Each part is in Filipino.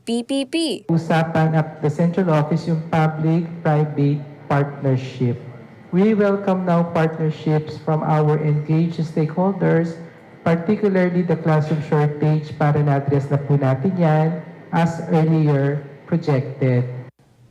PPP. Usapan at the central office yung public-private partnership. We welcome now partnerships from our engaged stakeholders, particularly the classroom shortage para na-address na po natin yan as earlier projected.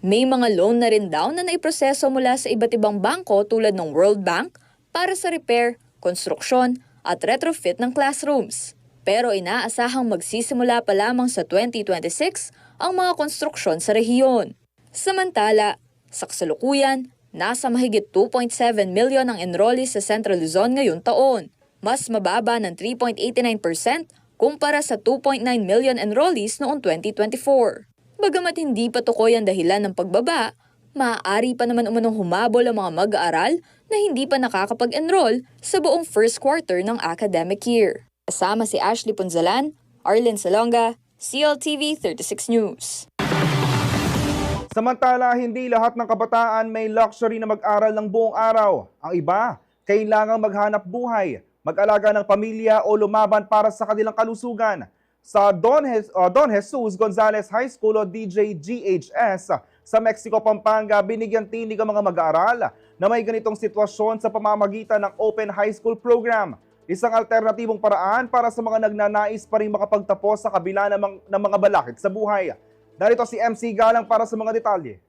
May mga loan na rin daw na naiproseso mula sa iba't ibang bangko tulad ng World Bank para sa repair, konstruksyon at retrofit ng classrooms. Pero inaasahang magsisimula pa lamang sa 2026 ang mga konstruksyon sa rehiyon. Samantala, sa kasalukuyan, nasa mahigit 2.7 million ang enrollees sa Central Luzon ngayong taon. Mas mababa ng 3.89% kumpara sa 2.9 million enrollees noong 2024. Bagamat hindi pa tukoy ang dahilan ng pagbaba, maaari pa naman umunong humabol ang mga mag-aaral na hindi pa nakakapag-enroll sa buong first quarter ng academic year. Kasama si Ashley Punzalan, Arlen Salonga, CLTV 36 News. Samantala, hindi lahat ng kabataan may luxury na mag-aral ng buong araw. Ang iba, kailangang maghanap buhay, mag-alaga ng pamilya o lumaban para sa kanilang kalusugan. Sa Don Jesus Gonzalez High School o DJGHS sa Mexico, Pampanga, binigyan tinig ang mga mag-aaral na may ganitong sitwasyon sa pamamagitan ng Open High School Program. Isang alternatibong paraan para sa mga nagnanais pa rin makapagtapos sa kabila ng mga balakid sa buhay. Narito si MC Galang para sa mga detalye.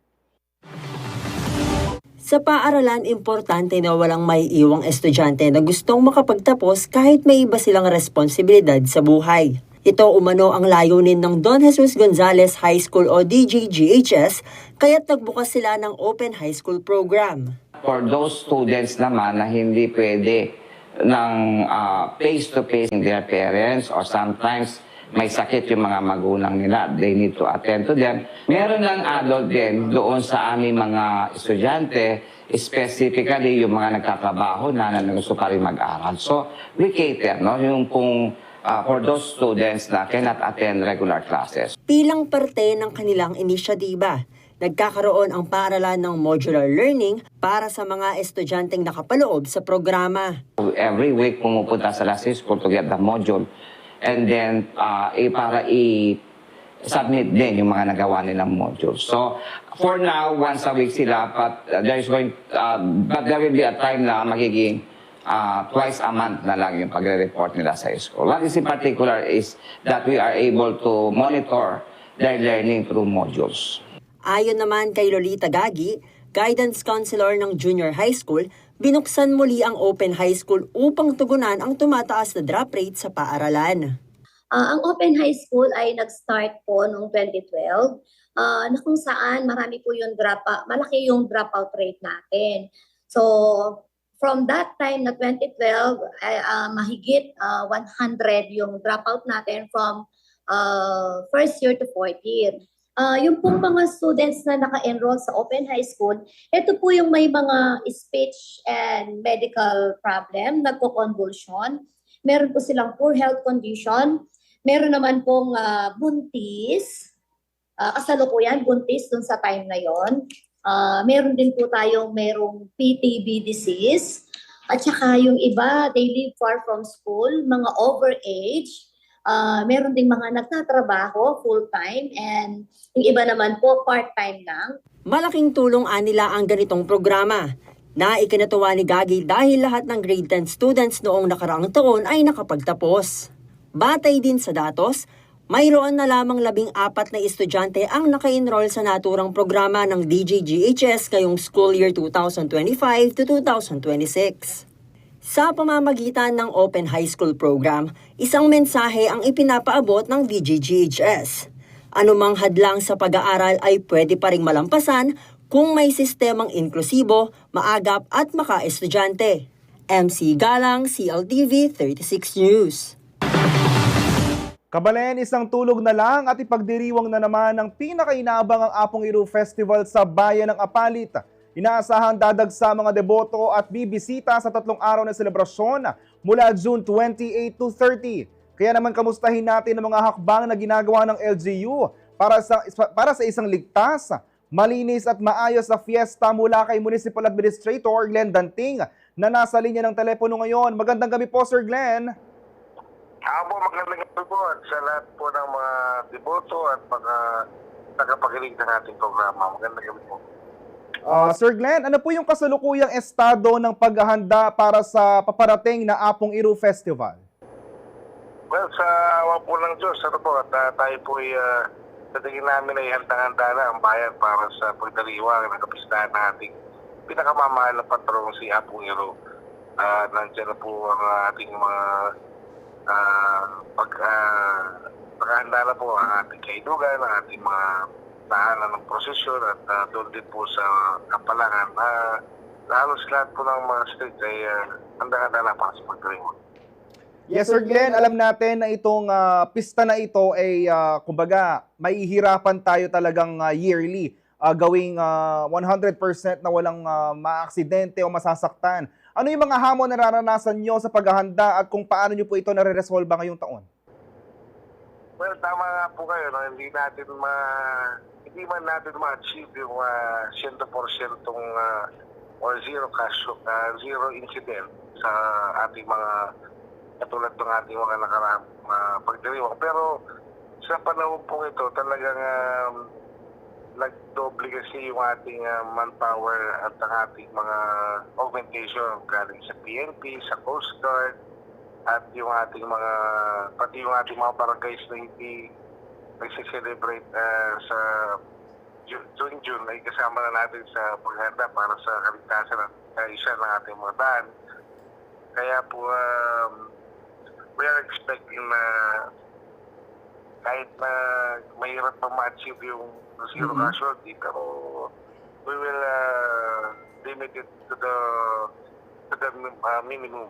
Sa paaralan, importante na walang maiiwang estudyante na gustong makapagtapos kahit may iba silang responsibilidad sa buhay. Ito umano ang layunin ng Don Jesus Gonzalez High School o DJGHS, kaya't nagbukas sila ng Open High School Program. For those students naman na hindi pwede ng face-to-face in their parents or sometimes may sakit yung mga magulang nila, they need to attend to them. Meron ng adult din doon sa aming mga estudyante, specifically yung mga nagtatrabaho na gusto pa rin mag-aral. So, we cater, no? Yung kung for those students na cannot attend regular classes. Bilang parte ng kanilang inisyatiba, nagkakaroon ang paaralan ng modular learning para sa mga estudyanteng nakapaloob sa programa. Every week pumupunta sa last school to get the module and then para i-submit din yung mga nagawa nilang module. So for now, once a week sila, but there will be a time na magiging twice a month na lang yung pagre-report nila sa school. What is in particular is that we are able to monitor their learning through modules. Ayon naman kay Lolita Gagi, guidance counselor ng junior high school, binuksan muli ang Open High School upang tugunan ang tumataas na drop rate sa paaralan. Ang Open High School ay nag-start po noong 2012 na kung saan marami po yung malaki yung dropout rate natin. So from that time na 2012, mahigit 100 yung dropout natin from first year to fourth year. Yung pong mga students na naka-enroll sa Open High School, ito po yung may mga speech and medical problem, nagko-convulsion. Meron po silang poor health condition. Meron naman pong buntis, kasalukuyan, buntis dun sa time na yon. Meron din po merong PTB disease. At saka yung iba, they live far from school, mga overage. Meron ding mga nagtatrabaho full-time and yung iba naman po part-time lang. Malaking tulong nila ang ganitong programa na ikinatuwa ni Gagi dahil lahat ng grade 10 students noong nakaraang taon ay nakapagtapos. Batay din sa datos, mayroon na lamang 14 na estudyante ang naka-enroll sa naturang programa ng DJGHS ngayong school year 2025 to 2026. Sa pamamagitan ng Open High School Program, isang mensahe ang ipinapaabot ng DJGHS. Anumang hadlang sa pag-aaral ay pwede pa ring malampasan kung may sistemang inklusibo, maagap at maka-estudyante. MC Galang, CLTV 36 News. Kabalen, isang tulog na lang at ipagdiriwang na naman ng pinakainabang ang Apong Iru Festival sa bayan ng Apalit. Inaasahan dadagsa mga deboto at bibisita sa 3 araw na selebrasyon mula June 28 to 30. Kaya naman kamustahin natin ang mga hakbang na ginagawa ng LGU para sa isang ligtas, malinis at maayos na fiesta mula kay Municipal Administrator Glenn Danting na nasa linya ng telepono ngayon. Magandang gabi po, Sir Glenn. Magandang gabi po at sa lahat po ng mga deboto at mga tagapakinig ng ating programa. Magandang gabi po. Sir Glenn, ano po yung kasalukuyang estado ng paghahanda para sa paparating na Apong Iru Festival? Well, sa awa po ng Diyos, at tayo po sa tingin namin ay handang-handa na ang bayan para sa pagdaliwang ng kapistahan ng ating pinakamamahal na patrong si Apong Iru. Nandiyan na po ang ating mga paghahanda na po ang ating kaidugan, ang ating mga tahanan ng prosesyon at doon din po sa kapalangan na halos lahat po ng mga state ay handang-handa na para sa pagdaliwang. Yes, Sir Glenn, alam natin na itong pista na ito ay, kumbaga, mahihirapan tayo talagang yearly gawing 100% na walang maaksidente o masasaktan. Ano yung mga hamon na nararanasan nyo sa paghahanda at kung paano nyo po ito nare-resolve ngayong taon? Well, tama nga po kayo. No? Hindi man natin ma-achieve yung 100% or zero incident sa ating mga katulad ng ating mga nakaraang pagdiriwang. Pero sa panahon po ito, talagang nagdoble kasi yung ating manpower at ang ating mga augmentation galing sa PNP, sa Coast Guard, at yung ating mga, pati yung ating mga barangays na hindi nagse-celebrate sa tuwing June ay kasama na natin sa paghanda para sa kaligtasan at kaisa ng ating mga daan. Kaya po, we are expecting na kahit na mahirap pa ma-achieve yung zero casualty, pero we will limit it to the minimum.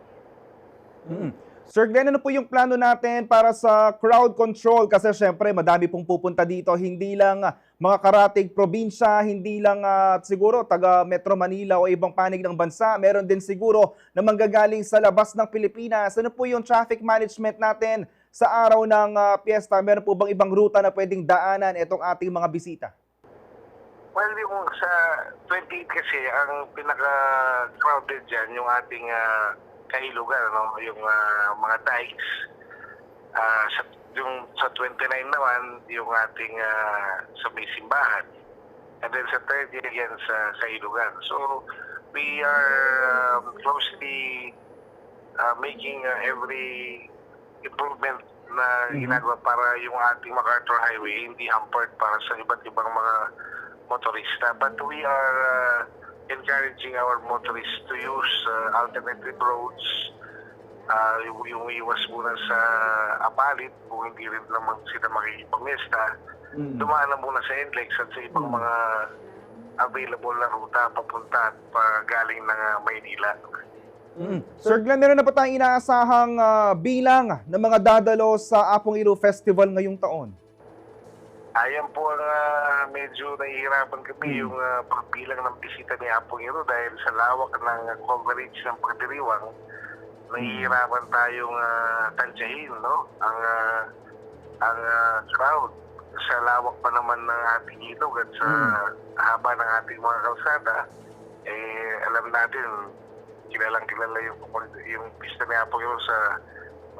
Sir Glenn, ano po yung plano natin para sa crowd control? Kasi syempre, madami pong pupunta dito. Hindi lang mga karatig probinsya, hindi lang siguro taga Metro Manila o ibang panig ng bansa. Meron din siguro na manggagaling sa labas ng Pilipinas. Ano po yung traffic management natin sa araw ng piyesta? Meron po bang ibang ruta na pwedeng daanan itong ating mga bisita? Well, yung sa 28 kasi, ang pinaka-crowded dyan, yung ating kailugan, no? Yung mga dikes. Yung sa 29 naman, yung ating sa may simbahan. And then sa 30 again sa kailugan. So, we are closely making every improvement na ginagawa para yung ating MacArthur Highway hindi hampered para sa iba't ibang mga motorista. But we are encouraging our motorists to use alternative roads, yung iwas muna sa apalit kung hindi rin naman sila makikipamesta, dumaan na muna sa NLEX at sa ibang mga available na ruta papunta at galing ng Maynila. Sir Glenn, meron na pa tayong inaasahang bilang ng mga dadalo sa Apong Iru Festival ngayong taon? Ayan po ang medyo nahihirapan kami yung pagbilang ng bisita ni Apong Iru dahil sa lawak ng coverage ng pagdiriwang, nahihirapan tayong tansyahin, no? Ang crowd sa lawak pa naman ng ating ilog at sa haba ng ating mga kalsada. Alam natin, kilalang-kilala yung pista ni Apong Iru sa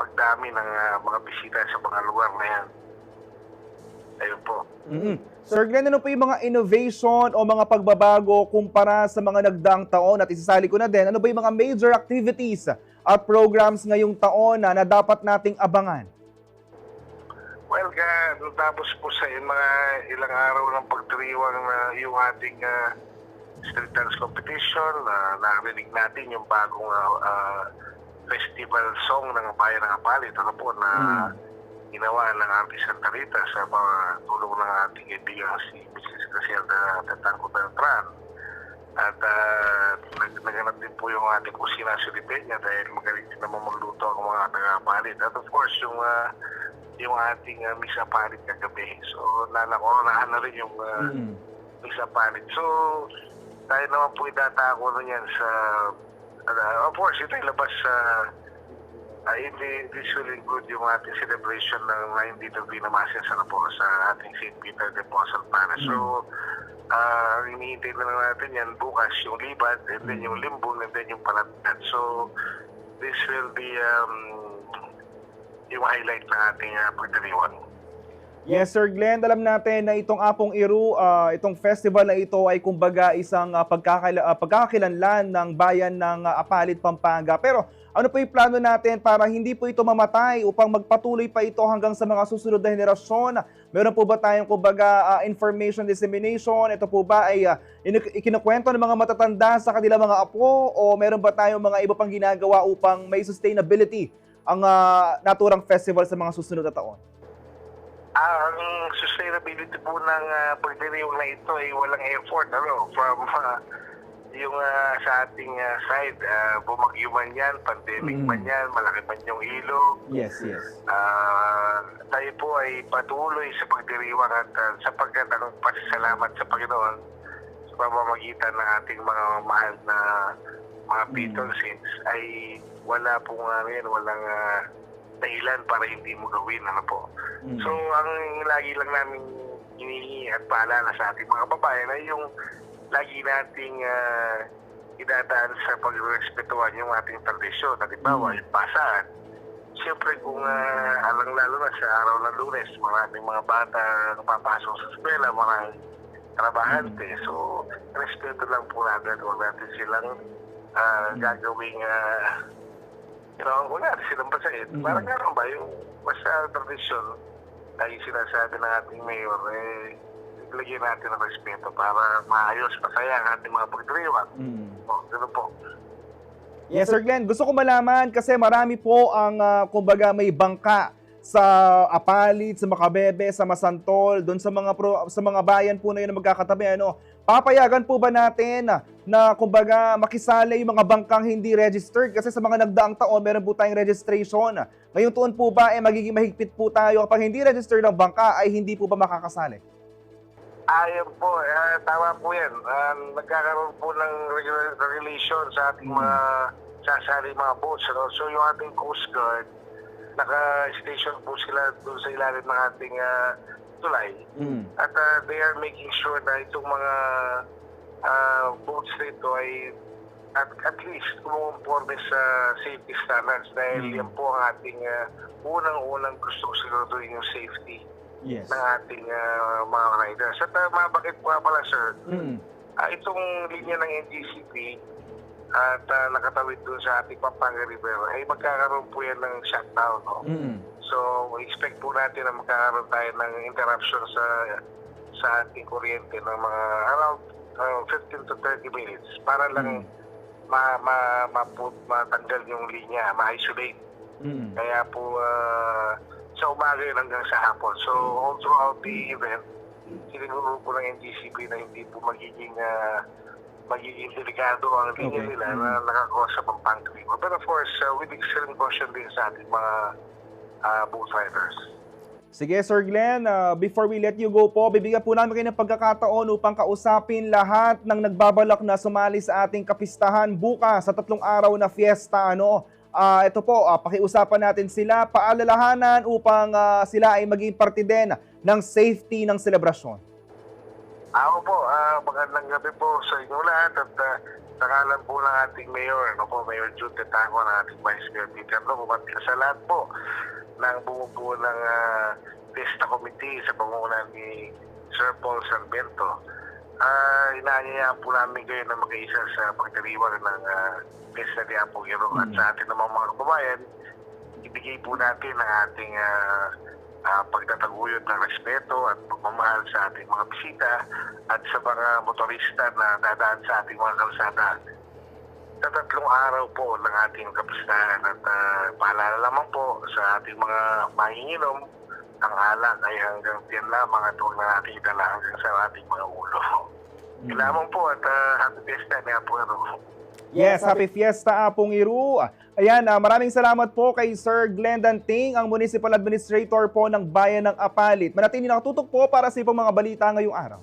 pagdami ng mga bisita sa mga lugar na yan. Ayun po. Sir Glenn, ano po yung mga innovation o mga pagbabago kumpara sa mga nagdaang taon? At isasali ko na din, ano ba yung mga major activities at programs ngayong taon na dapat nating abangan? Well, tapos po sa mga ilang araw ng pagdiriwang yung ating street dance competition, narinig natin yung bagong festival song ng Bayan ng Apalit. Ano po na ginawa ng Artist Santa Rita sa mga tulong ng ating kaibigan si Mrs. Graciela Tatanco Beltran. At naganap din po yung ating kusina sa Lipeña dahil magaling din naman magluto ang mga taga-Apalit. At of course, yung ating Miss Apalit kagabi. So, nanakoronahan na rin yung Miss Apalit. So, tayo naman po itatako na yan sa of course, ito ilabas sa this will include yung ating celebration ng 90th Novena Masses sa ating St. Peter de Apostle Palace. So, hinihintay na lang natin yan bukas yung libat, and then yung limbon, and then yung palatad. So, this will be yung highlight ng ating pagdiriwang. Yes, Sir Glenn, alam natin na itong Apong Iru, itong festival na ito ay kumbaga isang pagkakakilanlan ng bayan ng Apalit, Pampanga. Pero ano po yung plano natin para hindi po ito mamatay upang magpatuloy pa ito hanggang sa mga susunod na henerasyon? Meron po ba tayong kumbaga information dissemination? Ito po ba ay ikinukwento ng mga matatanda sa kanilang mga apo o meron ba tayong mga iba pang ginagawa upang may sustainability ang naturang festival sa mga susunod na taon? Ang sustainability po ng pagdiriwang na ito ay walang effort from yung sa ating side, bumagyo man yan, pandemic man yan, malaki man yung ilog. Yes. Tayo po ay patuloy sa pagdiriwang at sapagkat ang pasasalamat sa Panginoon sa pamamagitan ng ating mga mahal na mga patron saints ay wala pong walang dahilan para hindi mo gawin. So, ang lagi lang namin hinihingi at paalala sa ating mga babae ay yung lagi nating idadaan sa pagrespetuhan yung ating tradisyon. Halimbawa, yung pasaan. Siyempre, kung lalo na sa araw ng Lunes, maraming mga bata napapasok sa eskwela, maraming trabahante. So, respeto lang po natin. Huwag natin silang gagawing wala silang basahin. Parang gano'n ba yung basta tradisyon lagi sinasabi ng ating mayor, lagyan natin ng respeto para maayos, masaya ang ating mga pagdiriwang. Gano'n po. Yes, Sir Glenn. Gusto ko malaman kasi marami po ang kumbaga may bangka sa Apalit, sa Macabebe, sa Masantol, doon sa mga bayan po na yun na magkakatabi. Papayagan po ba natin na kumbaga makisali yung mga bangkang hindi registered? Kasi sa mga nagdaang taon, meron po tayong registration. Ngayong taon po ba magiging mahigpit po tayo kapag hindi registered ang bangka ay hindi po ba makakasali? Ayan po, tama po yan. Nagkakaroon po ng regulation sa ating mga sasali mga boats. So yung ating Coast Guard, naka-station po sila doon sa ilalim ng ating tulay. At they are making sure na itong mga boats nito ay at least kumukonforme sa safety standards dahil yan po ang ating unang-unang gusto siguraduhin yung safety ng ating mga riders. At mabakit po pala, sir, itong linya ng NGCP at nakatawid doon sa ating Pampanga River ay magkakaroon po yan ng shutdown. So, expect po natin na magkakaroon tayo ng interruption sa ating kuryente ng mga around 15 to 30 minutes para lang matanggal yung linya, ma-isolate. Kaya po sa umaga yun hanggang sa hapon. So, all throughout the event, siniguro po ng NGCP na hindi po magiging delikado ang linya nila na nakakosa sa Pampanga River. But of course, with extreme caution din sa ating mga boat riders. Sige, Sir Glenn, before we let you go po, bibigyan po namin kayo ng pagkakataon upang kausapin lahat ng nagbabalak na sumali sa ating kapistahan bukas sa 3 araw na fiesta. Ito po, pakiusapan natin sila, paalalahanan upang sila ay maging parte din ng safety ng selebrasyon. Ako po, magandang gabi po sa inyo lahat at nakalan po ng ating mayor, Mayor Jude Taco, ng ating Vice Mayor Peter Lo, sa lahat po ng bumubuo ng Fiesta Committee sa pamumunan ni Sir Paul Sarmiento. Inaanyayaan po namin kayo na mag-isa sa pagdiriwang ng Fiesta de Apong Iru at sa ating namang mga kababayan, ibigay po natin ang ating pagtataguyod ng respeto at pagmamahal sa ating mga bisita at sa mga motorista na dadaan sa ating mga kalsada. Sa 3 araw po ng ating kapistahan at paalala lamang po sa ating mga manginginom, ang alak ay hanggang tiyan lamang at huwag na natin itala hanggang sa ating mga ulo. Lamang po at happy fiesta niya po. Yes, happy fiesta Apong Iru. Ayan, maraming salamat po kay Sir Glenn Danting, ang Municipal Administrator po ng Bayan ng Apalit. Manatili nakatutok po para sa ibang mga balita ngayong araw.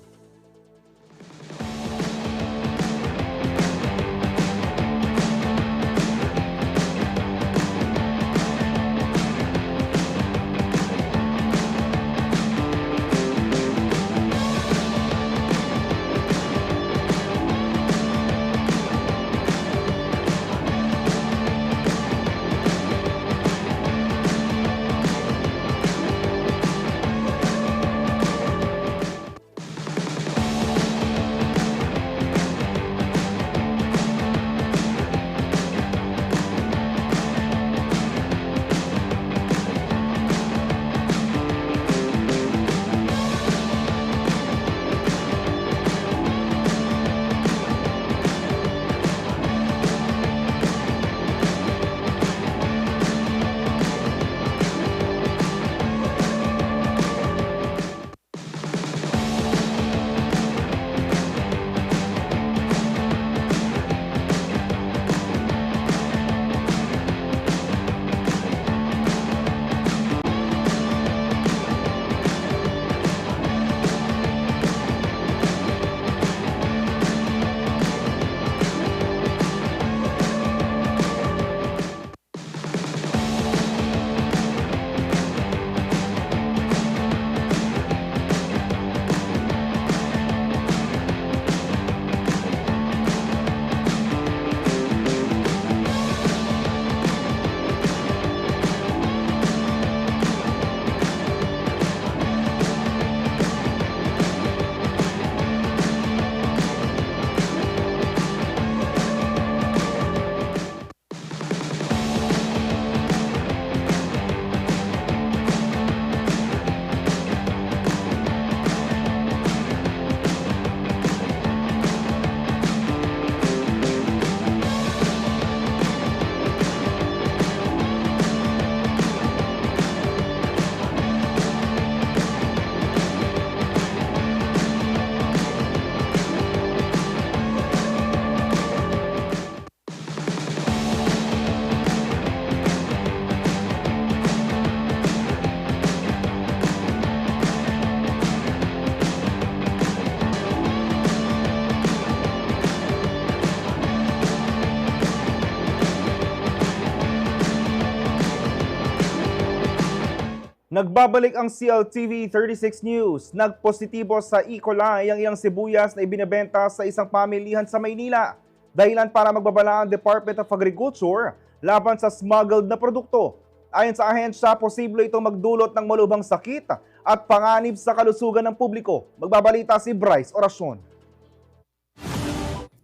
Nagbabalik ang CLTV 36 News. Nagpositibo sa E. coli ang ilang sibuyas na ibinebenta sa isang pamilihan sa Maynila. Dahilan para magbabala ang Department of Agriculture laban sa smuggled na produkto. Ayon sa ahensya, posible itong magdulot ng malubhang sakit at panganib sa kalusugan ng publiko. Magbabalita si Bryce Oracion.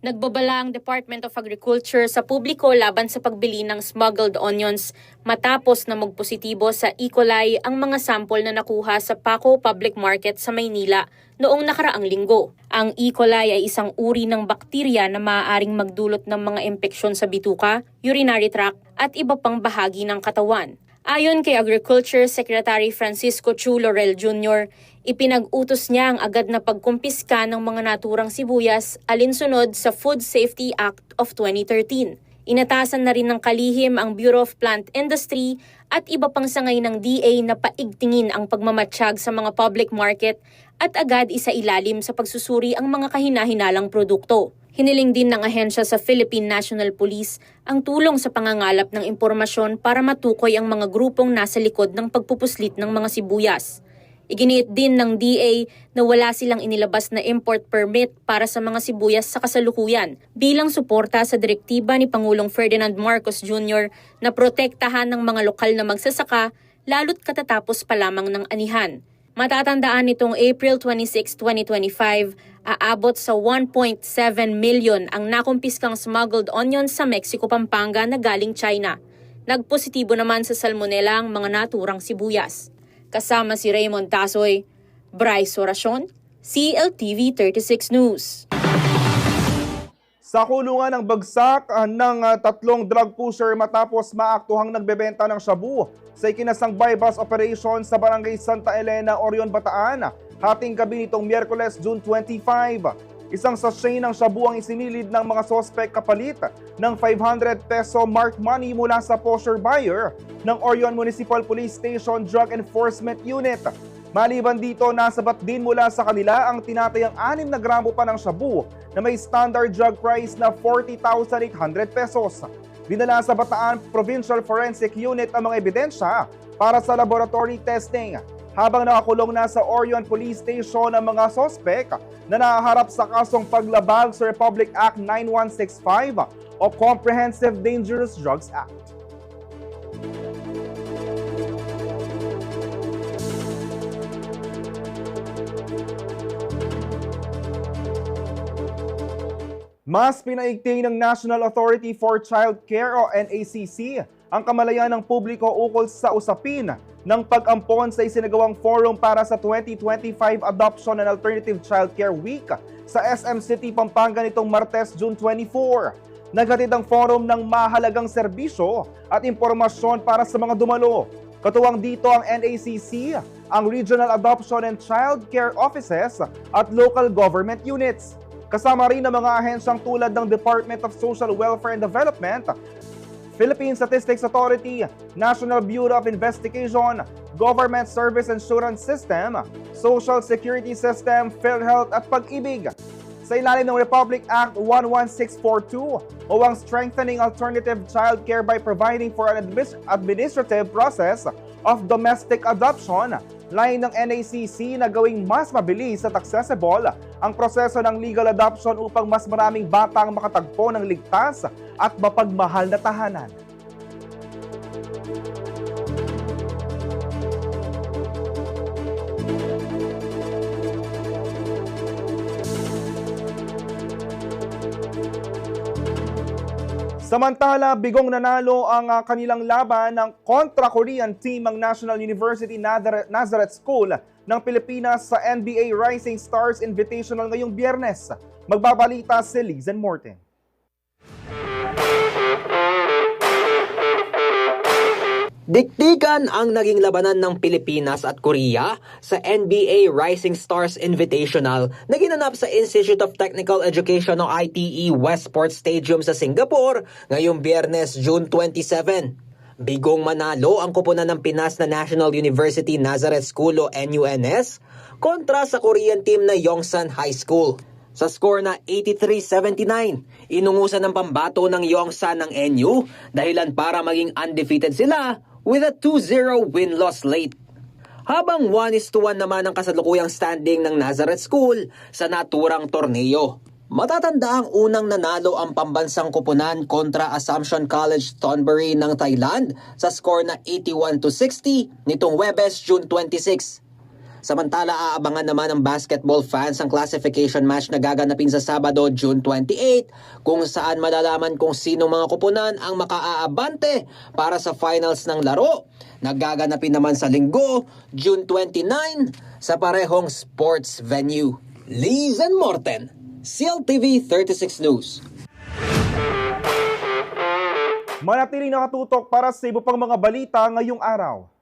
Nagbabala ang Department of Agriculture sa publiko laban sa pagbili ng smuggled onions matapos na magpositibo sa E. coli ang mga sample na nakuha sa Paco Public Market sa Maynila noong nakaraang linggo. Ang E. coli ay isang uri ng bakterya na maaaring magdulot ng mga impeksyon sa bituka, urinary tract at iba pang bahagi ng katawan. Ayon kay Agriculture Secretary Francisco Chu Laurel Jr., ipinag-utos niya ang agad na pagkumpiska ng mga naturang sibuyas alinsunod sa Food Safety Act of 2013. Inatasan na rin ng kalihim ang Bureau of Plant Industry at iba pang sangay ng DA na paigtingin ang pagmamatsyag sa mga public market at agad isailalim sa pagsusuri ang mga kahinahinalang produkto. Hiniling din ng ahensya sa Philippine National Police ang tulong sa pangangalap ng impormasyon para matukoy ang mga grupong nasa likod ng pagpupuslit ng mga sibuyas. Iginiit din ng DA na wala silang inilabas na import permit para sa mga sibuyas sa kasalukuyan bilang suporta sa direktiba ni Pangulong Ferdinand Marcos Jr. na protektahan ng mga lokal na magsasaka lalo't katatapos pa lamang ng anihan. Matatandaan nitong April 26, 2025, aabot sa 1.7 million ang nakumpiskang smuggled onions sa Mexico, Pampanga na galing China. Nagpositibo naman sa salmonella ang mga naturang sibuyas. Kasama si Raymond Tasoy, Bryce Oracion, CLTV 36 News. Sa kulungan ng bagsak ng tatlong drug pusher matapos maaktuhang nagbebenta ng shabu sa ikinasang bypass operation sa Barangay Santa Elena, Orion, Bataan, hating gabi nitong Miyerkules, June 25. Isang sachet ng shabu ang isinilid ng mga sospek kapalit ng 500 peso marked money mula sa pusher buyer ng Orion Municipal Police Station Drug Enforcement Unit. Maliban dito, nasabat din mula sa kanila ang tinatayang 6 na gramo pa ng shabu na may standard drug price na 40,800 pesos. Dinala sa Bataan Provincial Forensic Unit ang mga ebidensya para sa laboratory testing. Habang nakakulong na sa Orion Police Station ang mga sospek na nahaharap sa kasong paglabag sa Republic Act 9165 o Comprehensive Dangerous Drugs Act. Mas pinaigting ng National Authority for Child Care o NACC ang kamalayan ng publiko ukol sa usapin ng pag-ampon sa isinagawang forum para sa 2025 Adoption and Alternative Child Care Week sa SM City, Pampanga nitong Martes, June 24. Naghatid ang forum ng mahalagang serbisyo at impormasyon para sa mga dumalo. Katuwang dito ang NACC, ang Regional Adoption and Child Care Offices at local government units. Kasama rin ang mga ahensyang tulad ng Department of Social Welfare and Development, Philippine Statistics Authority, National Bureau of Investigation, Government Service Insurance System, Social Security System, PhilHealth at Pag-ibig. Sa ilalim ng Republic Act 11642 o ang Strengthening Alternative Child Care by Providing for an Administrative Process of Domestic Adoption, lain ng NACC na gawing mas mabilis at accessible ang proseso ng legal adoption upang mas maraming batang makatagpo ng ligtas at mapagmahal na tahanan. Samantala, bigong nanalo ang kanilang laban ng kontra-Korean team ang National University Nazareth School ng Pilipinas sa NBA Rising Stars Invitational ngayong Biyernes. Magbabalita si Lizen Morten. Dikdikan ang naging labanan ng Pilipinas at Korea sa NBA Rising Stars Invitational na ginanap sa Institute of Technical Education o ITE Westport Stadium sa Singapore ngayong Biyernes, June 27. Bigong manalo ang koponan ng Pinas na National University Nazareth School o NUNS kontra sa Korean team na Yongsan High School. Sa score na 83-79, inungusan ng pambato ng Yongsan ng NU dahilan para maging undefeated sila with a 2-0 win-loss late. habang 1-1 naman ang kasalukuyang standing ng Nazareth School sa naturang torneo. Matatanda ang unang nanalo ang pambansang koponan kontra Assumption College Thornbury ng Thailand sa score na 81-60 nitong Huwebes, June 26. Samantala, aabangan naman ng basketball fans ang classification match na gaganapin sa Sabado, June 28, kung saan malalaman kung sino mga koponan ang makaaabante para sa finals ng laro. Nagaganapin naman sa Linggo, June 29, sa parehong sports venue. Liz and Morten, CLTV 36 News. Manatiling nakatutok para sa iba pang mga balita ngayong araw.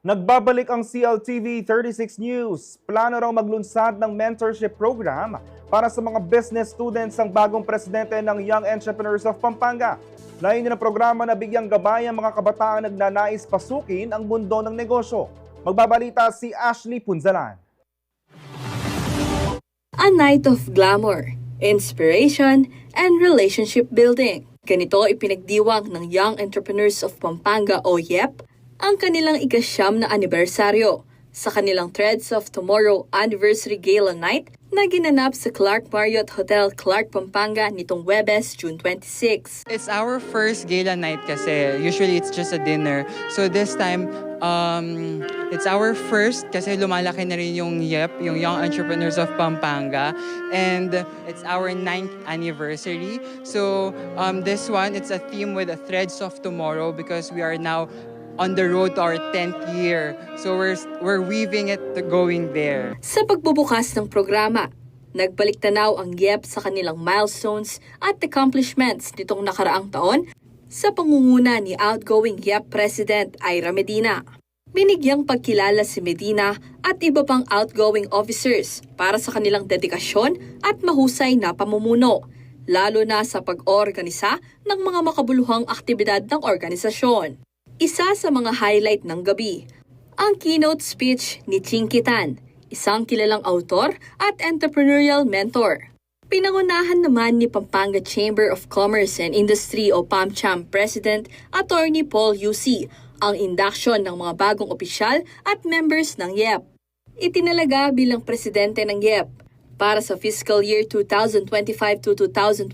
Nagbabalik ang CLTV 36 News. Plano raw maglunsad ng mentorship program para sa mga business students ang bagong presidente ng Young Entrepreneurs of Pampanga. Layunin ng programa na bigyang gabay ang mga kabataan nagnanais pasukin ang mundo ng negosyo. Magbabalita si Ashley Punzalan. A night of glamour, inspiration, and relationship building. Ganito ipinagdiwang ng Young Entrepreneurs of Pampanga o YEP ang kanilang ika-9 na anibersaryo sa kanilang Threads of Tomorrow Anniversary Gala Night na ginanap sa Clark Marriott Hotel, Clark, Pampanga nitong Huwebes, June 26. It's our first gala night kasi usually it's just a dinner. So this time, it's our first kasi lumalaki na rin yung YEP, yung Young Entrepreneurs of Pampanga. And it's our 9th anniversary. So this one, it's a theme with the Threads of Tomorrow because we are now on the road to our 10th year. So we're weaving it to going there. Sa pagbubukas ng programa, nagbalik tanaw ang YEP sa kanilang milestones at accomplishments nitong nakaraang taon sa pangunguna ni outgoing YEP President Ira Medina. Binigyang pagkilala si Medina at iba pang outgoing officers para sa kanilang dedikasyon at mahusay na pamumuno, lalo na sa pag-organisa ng mga makabuluhang aktibidad ng organisasyon. Isa sa mga highlight ng gabi, ang keynote speech ni Chinky Tan, isang kilalang autor at entrepreneurial mentor. Pinangunahan naman ni Pampanga Chamber of Commerce and Industry o PAMCHAM President Attorney Paul UC ang induction ng mga bagong opisyal at members ng YEP. Itinalaga bilang presidente ng YEP para sa fiscal year 2025 to 2026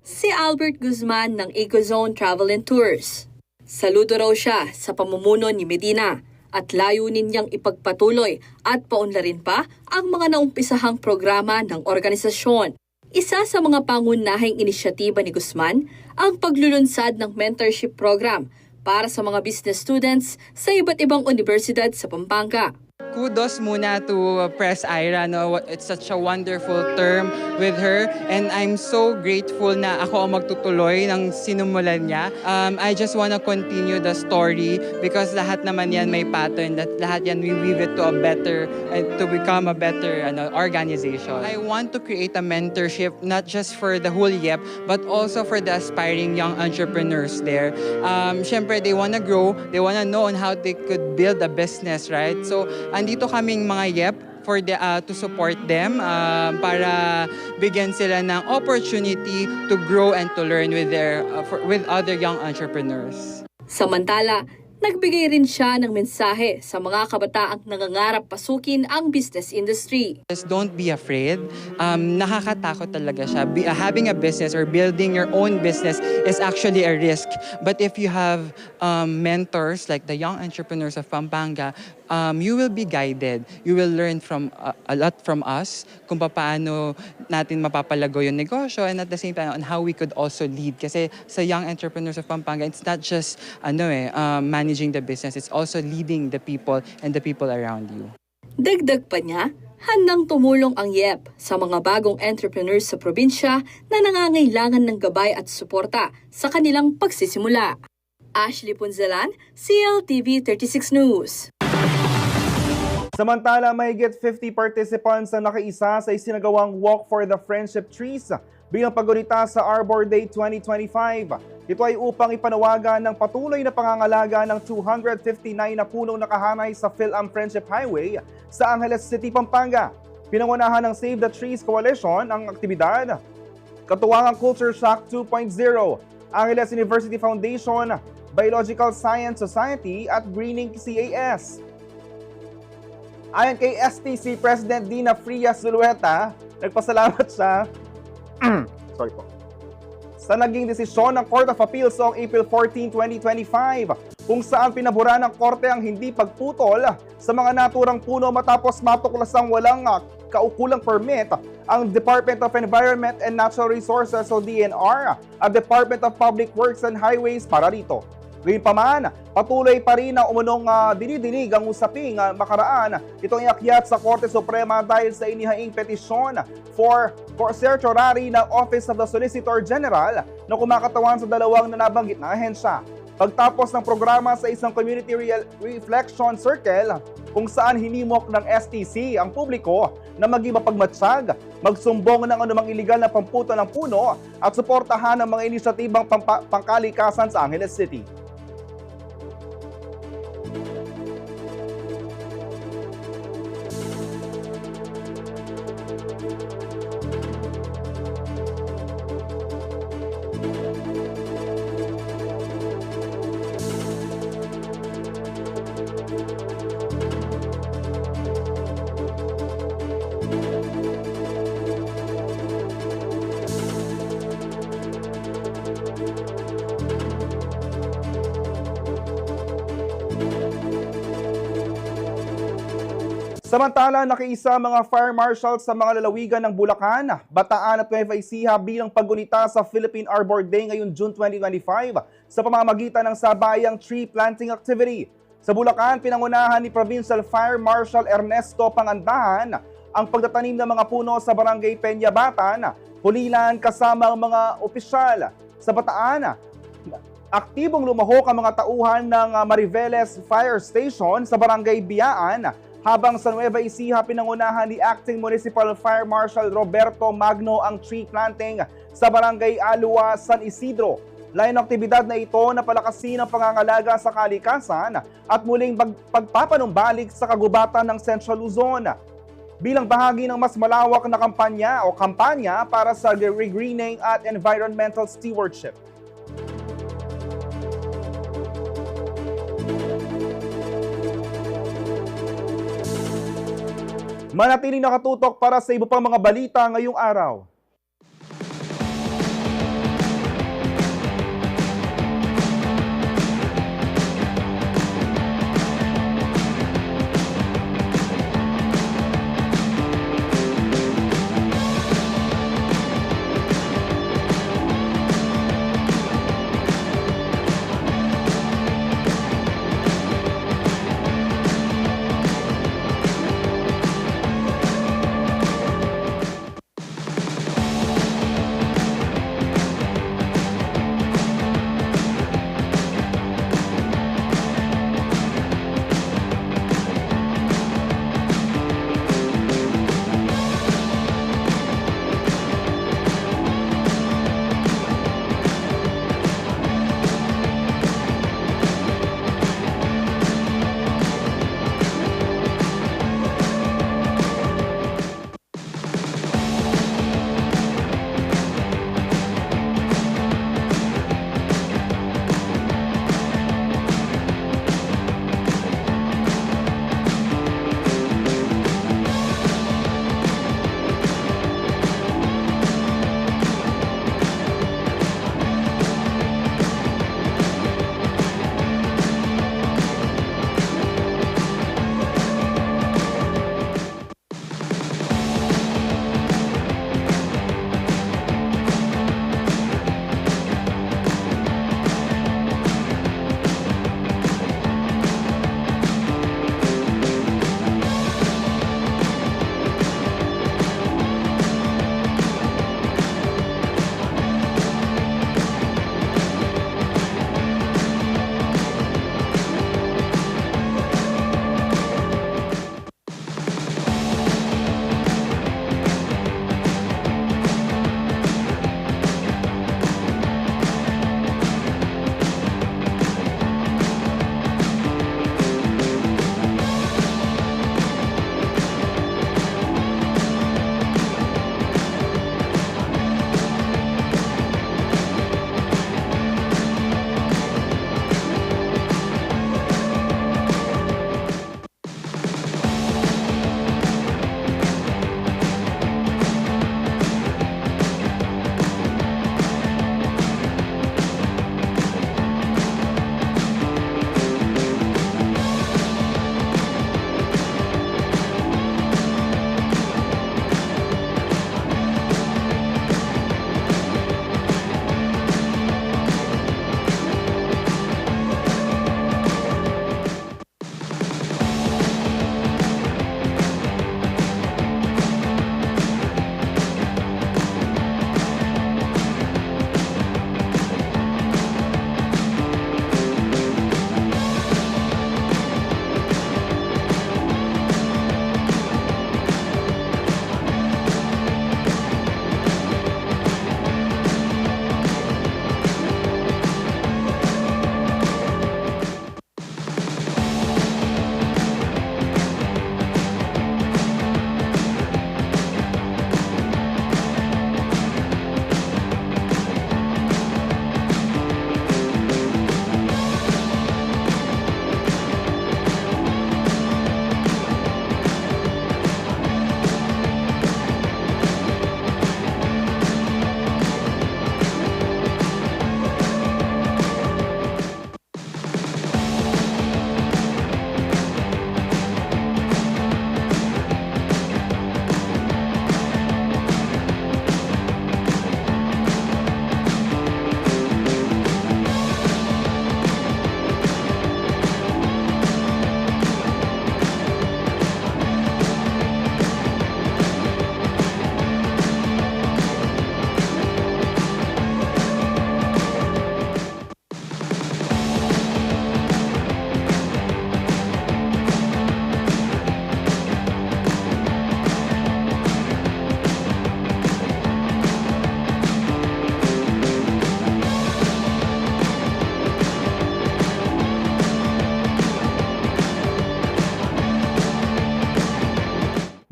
si Albert Guzman ng EcoZone Travel and Tours. Saludo raw siya sa pamumuno ni Medina at layunin niyang ipagpatuloy at paunlarin pa ang mga naumpisahang programa ng organisasyon. Isa sa mga pangunahing inisyatiba ni Guzman ang paglulunsad ng mentorship program para sa mga business students sa iba't ibang universidad sa Pampanga. Kudos muna to Press Ira. No? It's such a wonderful term with her. And I'm so grateful na ako ang magtutuloy ng sinumulan niya. I just wanna continue the story because lahat naman yan may pattern. That lahat yan we weave it to a better, to become a better organization. I want to create a mentorship not just for the whole YEP but also for the aspiring young entrepreneurs there. Syempre, they wanna grow. They wanna know on how they could build a business, right? So, andito kaming mga YEP for to support them para bigyan sila ng opportunity to grow and to learn with other young entrepreneurs. Samantala, nagbigay rin siya ng mensahe sa mga kabataang nangangarap pasukin ang business industry. Just don't be afraid. Nakakatakot talaga siya. Having a business or building your own business is actually a risk. But if you have mentors like the Young Entrepreneurs of Pampanga, you will be guided. You will learn from a lot from us kung paano natin mapapalago yung negosyo and at the same time on how we could also lead. Kasi sa Young Entrepreneurs of Pampanga, it's not just managing the business, it's also leading the people and the people around you. Dagdag pa niya, handang tumulong ang YEP sa mga bagong entrepreneurs sa probinsya na nangangailangan ng gabay at suporta sa kanilang pagsisimula. Ashley Punzalan, CLTV 36 News. Samantala, mahigit 50 participants ang nakaisa sa isinagawang Walk for the Friendship Trees bilang paggunita sa Arbor Day 2025. Ito ay upang ipanawagan ng patuloy na pangangalaga ng 259 na punong nakahanay sa PhilAm Friendship Highway sa Angeles City, Pampanga. Pinangunahan ng Save the Trees Coalition ang aktibidad. Katuwangang Culture Shock 2.0, Angeles University Foundation, Biological Science Society at Greening CAS. Ayon kay STC President Dina Frias Zulueta, nagpasalamat siya sa naging desisyon ng Court of Appeals noong April 14, 2025 kung saan pinabura ng korte ang hindi pagputol sa mga naturang puno matapos matuklasang walang kaukulang permit ang Department of Environment and Natural Resources o DNR at Department of Public Works and Highways para rito. Gayunpaman, patuloy pa rin na umunong dinidinig ang usaping makaraan itong iakyat sa Korte Suprema dahil sa inihaing petisyon for certiorari ng Office of the Solicitor General na kumakatawan sa dalawang nabanggit na ahensya. Pagtapos ng programa sa isang community reflection circle kung saan hinimok ng STC ang publiko na maging mapagmatsyag, magsumbong ng anumang iligal na pamputo ng puno at suportahan ang mga inisyatibang pangkalikasan sa Angeles City. Samantala, nakiisa mga fire marshals sa mga lalawigan ng Bulacan, Bataan at Nueva Ecija bilang paggunita sa Philippine Arbor Day ngayong June 2025 sa pamamagitan ng sabayang tree planting activity. Sa Bulacan, pinangunahan ni Provincial Fire Marshal Ernesto Pangandahan ang pagtatanim ng mga puno sa Barangay Peñabatan, Pulilan kasama ang mga opisyal. Sa Bataan, aktibong lumahok ang mga tauhan ng Mariveles Fire Station sa Barangay Biyaan, habang sa Nueva Ecija pinangunahan ni Acting Municipal Fire Marshal Roberto Magno ang tree planting sa Barangay Alua, San Isidro. Layon ng aktibidad na ito na palakasin ang pangangalaga sa kalikasan at muling pagpapanumbalik sa kagubatan ng Central Luzon. Bilang bahagi ng mas malawak na kampanya para sa regreening at environmental stewardship. Manatiling nakatutok para sa iba pang mga balita ngayong araw.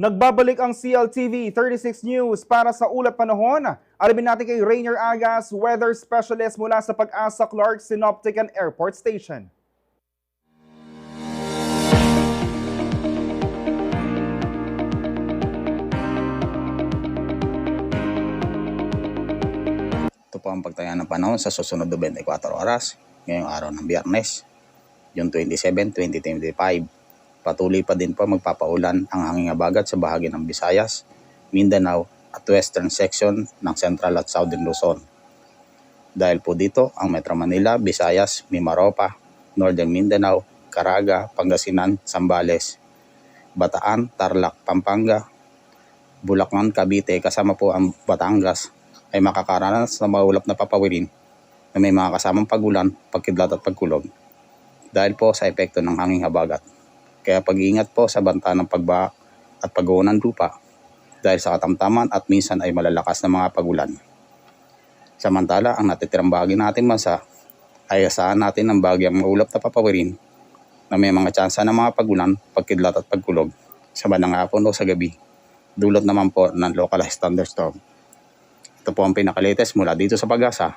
Nagbabalik ang CLTV 36 News para sa ulat panahon. Alamin natin kay Rainier Agas, weather specialist mula sa Pag-asa Clark Synoptic and Airport Station. Ito po ang pagtaya ng panahon sa susunod na 24 oras ngayong araw ng Biyernes, June 27, 2025. Patuloy pa din po magpapaulan ang hanging habagat sa bahagi ng Visayas, Mindanao at western section ng Central at Southern Luzon. Dahil po dito, ang Metro Manila, Visayas, Mimaropa, Northern Mindanao, Caraga, Pangasinan, Zambales, Bataan, Tarlac, Pampanga, Bulacan, Cavite, kasama po ang Batangas, ay makakaranas ng maulap na papawirin na may mga kasamang pagulan, pagkidlat at pagkulog dahil po sa epekto ng hanging habagat. Kaya pag-iingat po sa banta ng pagbaha at pag-uho ng lupa dahil sa katamtaman at minsan ay malalakas na mga pagulan. Samantala, ang natitirang bahagi natin bansa ay asahan natin ng bagyang maulap na papawirin na may mga tsansa ng mga pagulan, pagkidlat at pagkulog sa bandang hapon o sa gabi. Dulot naman po ng localized thunderstorm. Ito po ang pinaka-latest mula dito sa Pag-asa.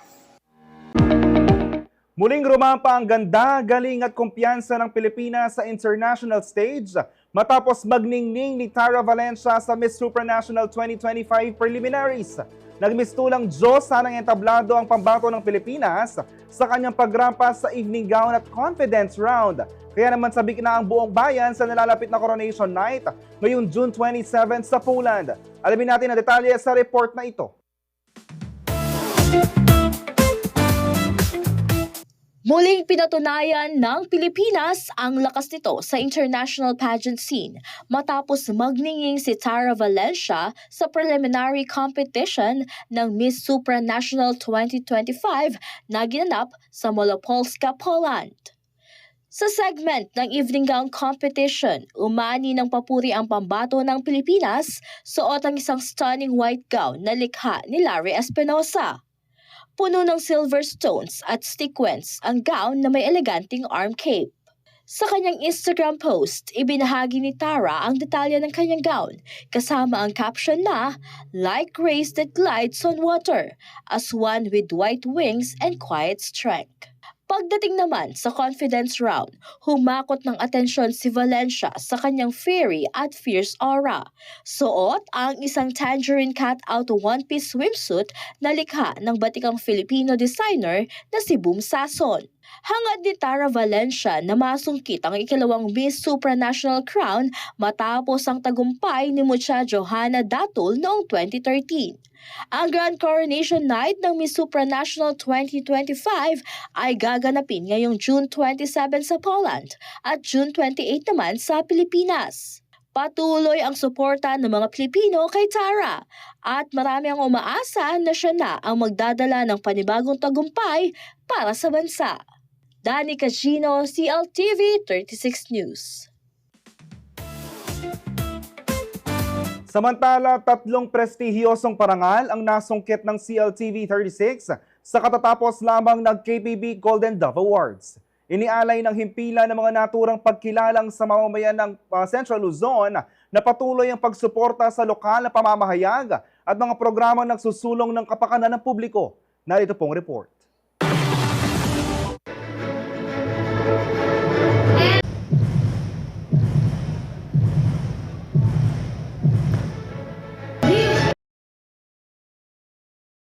Muling rumampa ang ganda, galing at kumpiyansa ng Pilipinas sa international stage matapos magningning ni Tara Valencia sa Miss Supranational 2025 Preliminaries. Nagmistulang Diyos sanang entablado ang pambato ng Pilipinas sa kanyang pagrampas sa evening gown at confidence round. Kaya naman sabik na ang buong bayan sa nalalapit na Coronation Night ngayong June 27 sa Poland. Alamin natin ang detalye sa report na ito. Muling pinatunayan ng Pilipinas ang lakas nito sa international pageant scene matapos magninging si Tara Valencia sa preliminary competition ng Miss Supranational 2025 na ginanap sa Malopolska, Poland. Sa segment ng evening gown competition, umani ng papuri ang pambato ng Pilipinas, suot ang isang stunning white gown na likha ni Larry Espinosa. Puno ng silver stones at sequins ang gown na may eleganting arm cape. Sa kanyang Instagram post, ibinahagi ni Tara ang detalye ng kanyang gown kasama ang caption na "Like grace that glides on water, as one with white wings and quiet strength." Pagdating naman sa confidence round, humakot ng atensyon si Valencia sa kanyang fiery at fierce aura. Suot ang isang tangerine cut-out one-piece swimsuit na likha ng batikang Filipino designer na si Boom Sason. Hangad ni Tara Valencia na masungkit ang ikalawang Miss Supranational crown matapos ang tagumpay ni Mucha Johanna Datul noong 2013. Ang Grand Coronation Night ng Miss Supranational 2025 ay gaganapin ngayong June 27 sa Poland at June 28 naman sa Pilipinas. Patuloy ang suporta ng mga Pilipino kay Tara at marami ang umaasa na siya na ang magdadala ng panibagong tagumpay para sa bansa. Dani Cagino, CLTV 36 News. Samantala, 3 prestihiyosong parangal ang nasungkit ng CLTV 36 sa katatapos lamang ng KPB Golden Dove Awards. Inialay ng himpilan ng mga naturang pagkilalang sa mamamayan ng Central Luzon na patuloy ang pagsuporta sa lokal na pamamahayag at mga programang nagsusulong ng kapakanan ng publiko. Narito pong report.